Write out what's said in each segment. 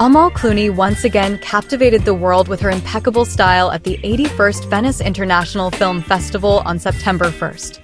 Amal Clooney once again captivated the world with her impeccable style at the 81st Venice International Film Festival on September 1st.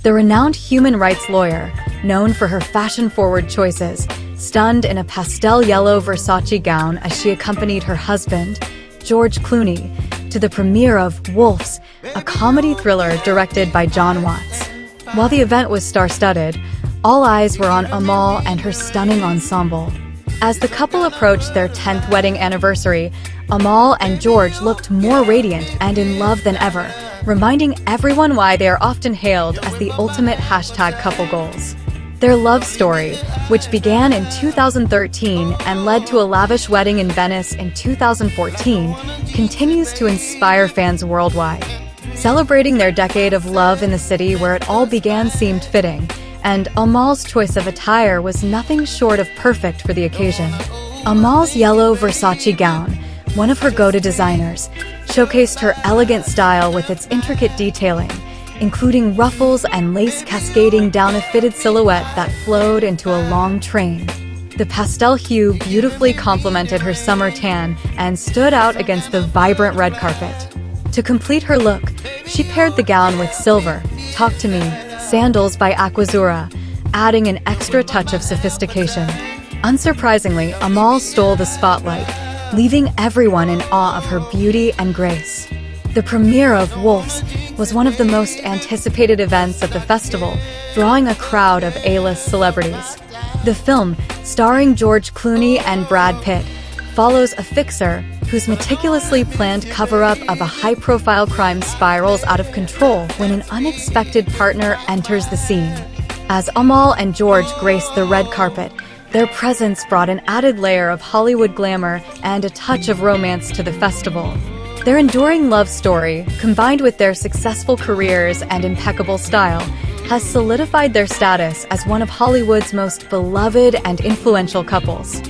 The renowned human rights lawyer, known for her fashion-forward choices, stunned in a pastel yellow Versace gown as she accompanied her husband, George Clooney, to the premiere of Wolves, a comedy thriller directed by Jon Watts. While the event was star-studded, all eyes were on Amal and her stunning ensemble. As the couple approached their 10th wedding anniversary, Amal and George looked more radiant and in love than ever, reminding everyone why they are often hailed as the ultimate #couple goals. Their love story, which began in 2013 and led to a lavish wedding in Venice in 2014, continues to inspire fans worldwide. Celebrating their decade of love in the city where it all began seemed fitting, and Amal's choice of attire was nothing short of perfect for the occasion. Amal's yellow Versace gown, one of her go-to designers, showcased her elegant style with its intricate detailing, including ruffles and lace cascading down a fitted silhouette that flowed into a long train. The pastel hue beautifully complemented her summer tan and stood out against the vibrant red carpet. To complete her look, she paired the gown with silver, Talk to Me, sandals by Aquazzura, adding an extra touch of sophistication. Unsurprisingly, Amal stole the spotlight, leaving everyone in awe of her beauty and grace. The premiere of Wolves was one of the most anticipated events at the festival, drawing a crowd of A-list celebrities. The film, starring George Clooney and Brad Pitt, follows a fixer whose meticulously planned cover-up of a high-profile crime spirals out of control when an unexpected partner enters the scene. As Amal and George graced the red carpet, their presence brought an added layer of Hollywood glamour and a touch of romance to the festival. Their enduring love story, combined with their successful careers and impeccable style, has solidified their status as one of Hollywood's most beloved and influential couples.